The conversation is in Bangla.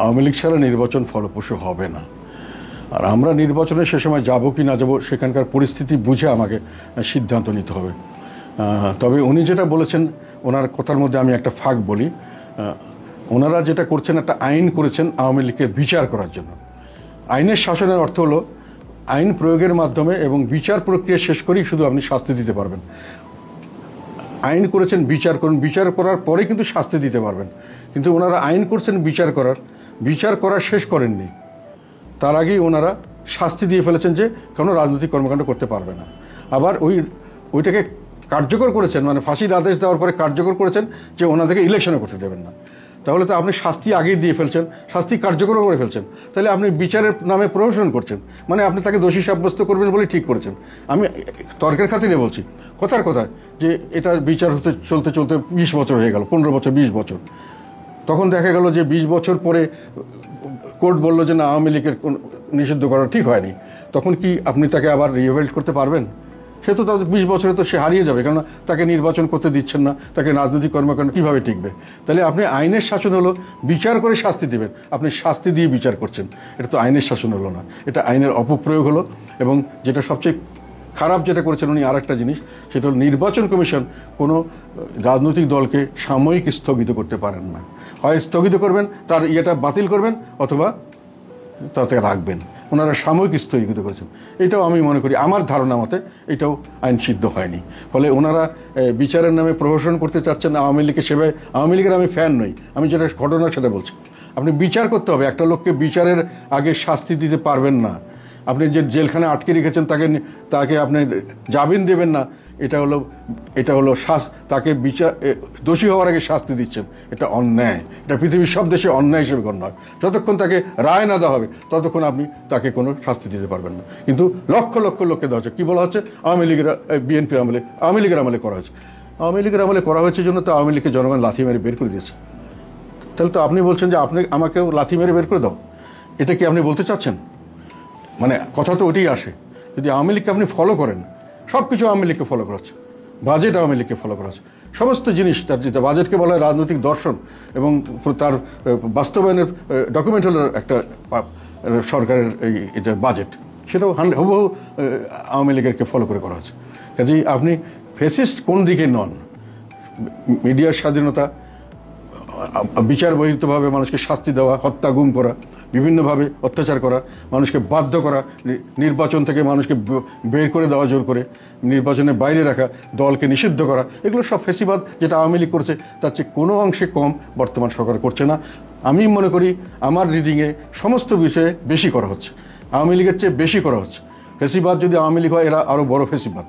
আওয়ামী লীগ ছাড়া নির্বাচন ফলপ্রসূ হবে না। আর আমরা নির্বাচনে সে সময় যাব কি না যাব সেখানকার পরিস্থিতি বুঝে আমাকে সিদ্ধান্ত নিতে হবে। তবে উনি যেটা বলেছেন, ওনার কথার মধ্যে আমি একটা ফাঁক বলি। ওনারা যেটা করছেন, একটা আইন করেছেন আওয়ামী লীগকে বিচার করার জন্য। আইনের শাসনের অর্থ হলো আইন প্রয়োগের মাধ্যমে এবং বিচার প্রক্রিয়া শেষ করেই শুধু আপনি শাস্তি দিতে পারবেন। আইন করেছেন বিচার করুন, বিচার করার পরে কিন্তু শাস্তি দিতে পারবেন। কিন্তু ওনারা আইন করছেন বিচার করা শেষ করেননি, তার আগেই ওনারা শাস্তি দিয়ে ফেলেছেন যে কোনো রাজনৈতিক কর্মকাণ্ড করতে পারবে না। আবার ওইটাকে কার্যকর করেছেন, মানে ফাঁসির আদেশ দেওয়ার পরে কার্যকর করেছেন যে ওনাদেরকে ইলেকশনে করতে দেবেন না। তাহলে তো আপনি শাস্তি আগেই দিয়ে ফেলছেন, শাস্তি কার্যকরও করে ফেলছেন। তাহলে আপনি বিচারের নামে প্রহসন করছেন, মানে আপনি তাকে দোষী সাব্যস্ত করবেন বলে ঠিক করেছেন। আমি তর্কের খাতিরে বলছি, কথায় যে এটা বিচার চলতে 20 বছর হয়ে গেল, 15 বছর, 20 বছর। তখন দেখা গেল যে 20 বছর পরে কোর্ট বলল যে না, আওয়ামী লীগের নিষিদ্ধ করা ঠিক হয়নি। তখন কি আপনি তাকে আবার রিভেল্ট করতে পারবেন? সে তো 20 বছরে তো সে হারিয়ে যাবে, কেননা তাকে নির্বাচন করতে দিচ্ছেন না, তাকে রাজনৈতিক কর্মকাণ্ড কীভাবে টিকবে? তাহলে আপনি আইনের শাসন হলো বিচার করে শাস্তি দেবেন, আপনি শাস্তি দিয়ে বিচার করছেন। এটা তো আইনের শাসন হলো না, এটা আইনের অপপ্রয়োগ হলো। এবং যেটা সবচেয়ে খারাপ যেটা করেছেন উনি, আরেকটা জিনিস, সেটা হলো নির্বাচন কমিশন কোনো রাজনৈতিক দলকে সাময়িক স্থগিত করতে পারেন না। হয় স্থগিত করবেন, তার ইয়েটা বাতিল করবেন, অথবা তাতে রাখবেন। ওনারা সাময়িক স্থগিত করেছেন। এটাও আমি মনে করি, আমার ধারণা মতে এটাও আইন সিদ্ধ হয়নি। ফলে ওনারা বিচারের নামে প্রহসন করতে চাচ্ছেন আওয়ামী লীগকে। সেভাবে আওয়ামী লীগের আমি ফ্যান নই, আমি যেটা ঘটনা সেটা বলছি। আপনি বিচার করতে হবে, একটা লোককে বিচারের আগে শাস্তি দিতে পারবেন না। আপনি যে জেলখানে আটকে রেখেছেন তাকে আপনি জামিন দেবেন না, এটা হলো তাকে বিচার দোষী হওয়ার আগে শাস্তি দিচ্ছেন। এটা অন্যায়, এটা পৃথিবীর সব দেশে অন্যায় হিসেবে গণ্য হয়। যতক্ষণ তাকে রায় না দেওয়া হবে ততক্ষণ আপনি তাকে কোনো শাস্তি দিতে পারবেন না। কিন্তু লক্ষ লক্ষ লোককে দেওয়া হচ্ছে, কী বলা হচ্ছে, আওয়ামী লীগের বিএনপি আমলে, আওয়ামী লীগের আমলে করা হয়েছে। আওয়ামী লীগের আমলে করা হয়েছে জন্য তো আওয়ামী লীগকে জনগণ লাথি মেরে বের করে দিয়েছে। তাহলে তো আপনি বলছেন যে আমাকেও লাথি মেরে বের করে দাও, এটা কি আপনি বলতে চাচ্ছেন? মানে কথা তো ওটাই আসে। যদি আওয়ামী লীগকে আপনি ফলো করেন, সব কিছু আওয়ামী লীগকে ফলো করা হচ্ছে, বাজেট আওয়ামী লীগকে ফলো করা হচ্ছে, সমস্ত জিনিস। তার যেটা বাজেটকে বলা হয় রাজনৈতিক দর্শন, এবং তার বাস্তবায়নের ডকুমেন্ট হলো একটা সরকারের এটা বাজেট, সেটাও হুবহু আওয়ামী লীগেরকে ফলো করে করা হচ্ছে। কাজেই আপনি ফেসিস্ট কোন দিকে নন? মিডিয়ার স্বাধীনতা, বিচার বহির্ভূতভাবে মানুষকে শাস্তি দেওয়া, হত্যা, গুম করা, বিভিন্নভাবে অত্যাচার করা, মানুষকে বাধ্য করা, নির্বাচন থেকে মানুষকে বের করে দেওয়া জোর করে, নির্বাচনের বাইরে রাখা, দলকে নিষিদ্ধ করা, এগুলো সব ফেসিবাদ। যেটা আওয়ামী লীগ করছে তার চেয়ে কোনো অংশে কম বর্তমান সরকার করছে না। আমি মনে করি আমার রিডিংয়ে সমস্ত বিষয়ে বেশি করা হচ্ছে, আওয়ামী লীগের চেয়ে বেশি করা হচ্ছে। ফেসিবাদ যদি আওয়ামী লীগ হয়, এরা আরও বড় ফেসিবাদ।